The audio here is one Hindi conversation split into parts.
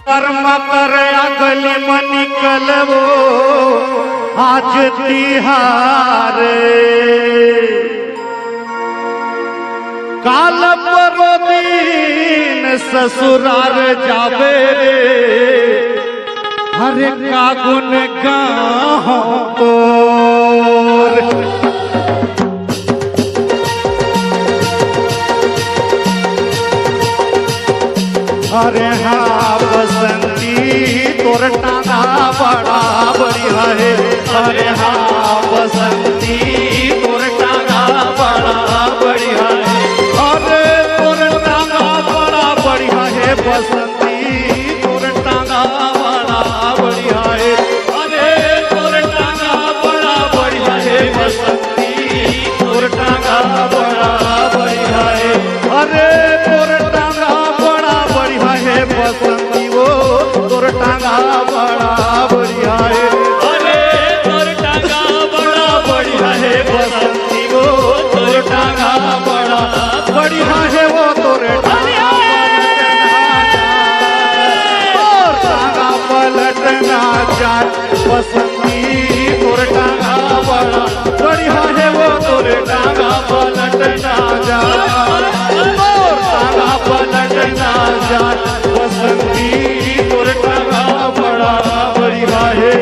कर्म कर अगली मन निकलवो आज तिहार काल परो दिन ससुरार जावे हरे का गुण गाहों तोर अरे हाँ बसंती तोर टांगा बड़ा बढ़िया है। अरे हाँ बसंती तोर टांगा बड़ा बढ़िया है। अरे तोर टांगा बड़ा बढ़िया है बसंती तोर टांगा बड़ा बढ़िया है। अरे तोर टांगा बड़ा बढ़िया है बसंती तोर टांगा बड़ा बढ़िया है। अरे तोर टांगा बड़ा बढ़िया है बसंती वो तोर टांगा बड़ा बढ़िया है। अरे तोर टांगा बड़ा बढ़िया है बसंती वो तोर टांगा बड़ा बढ़िया है। वो तोर टांगा पलटना जाए बसंती तोर टांगा बड़ा बढ़िया है। वो तोर टांगा पलटना जाए टांगा पलटना जाए बसंती तोर टांगा बड़ा बढ़िया है।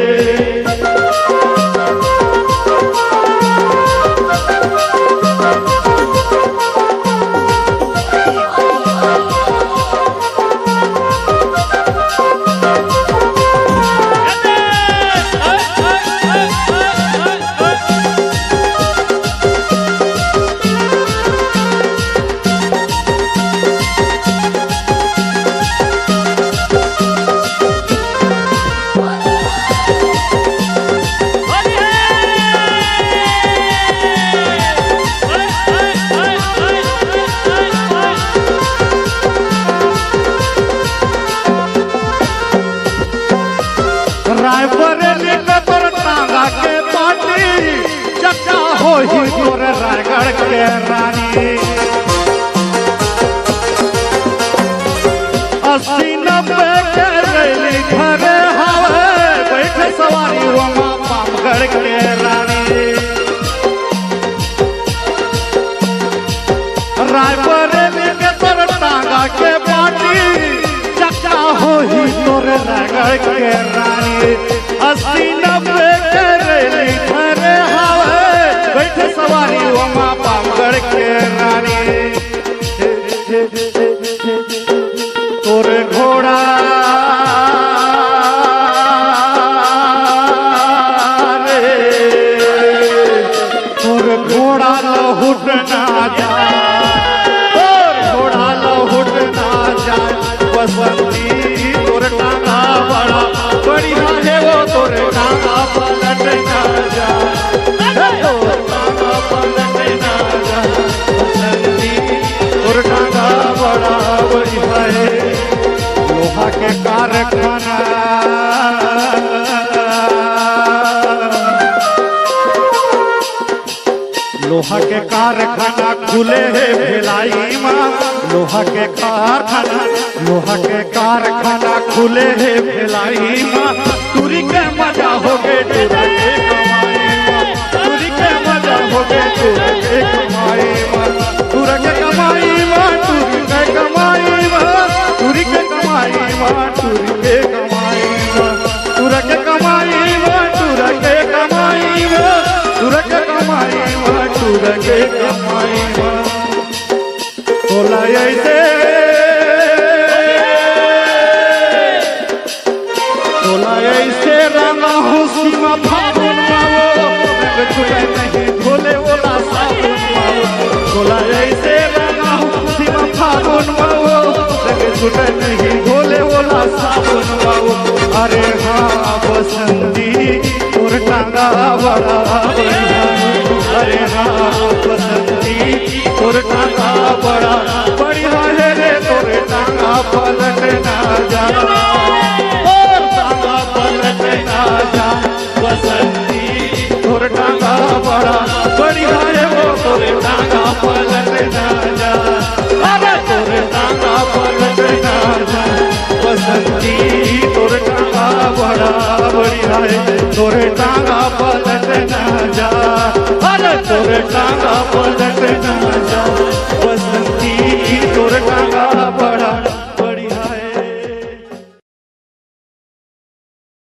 रायबरेली में तोर टांगा के पाटी चक्का हो ही तोर रायगढ़ के रानी 80-90 के रैली घरे हवे बैठे सवारी वमा पामगढ़ के रानी। रायबरेली में तोर टांगा के पाटी चक्का हो ही तोर रायगढ़ के रानी। 80-90 के रैली घरे हवे बैठे सवारी वमा पामगढ़ के रानी। तोर घोड़ा रे तोर घोड़ा लहुट ना जाए तोर घोड़ा लहुट ना जाए बसंती तोर टांगा बड़ा बढ़िया है। वो तोर टांगा पलट ना जाए तोर टांगा पलट ना जाए बसंती तोर टांगा बड़ा बढ़िया है। लोहा के कारखाना लोहा के कारखाना खुले है भिलाई माँ। लोहा के कारखाना खुले है भिलाई माँ। टूरी के मजा हो गए टूर के कमाई माँ। टूरी के मजा हो गए टूर के कमाई माँ। टूर के कमाई माँ टूरी के कमाई माँ। टूरी के कमाई माँ टूरी के कमाई माँ। टूर के कमाई माँ टूर के कमाई माँ। टूर के कमाई माँ टूर के कमाई माँ। तोला ऐसे तोला ऐसे रंगा हूँ सीमा फागुन मावो रंग छुटे नहीं भोले ओला साबुन मावो। तोला ऐसे रंगा हूँ सीमा फागुन मावो रंग छुटे नहीं भोले ओला साबुन मावो। अरे हाँ बसंती तोर टांगा बड़ा बढ़िया। अरे हाँ बसंती तोर टांगा बड़ा बढ़िया है रे। तोर टांगा पलट ना जा तोर टांगा पलट ना जा बसंती तोर टांगा बड़ा बढ़िया है। वो तोर टांगा पलट ना जा अरे तोर टांगा पलट ना बड़ी है तोरे टांगा पलट न जा, अरे तोरे टांगा पलट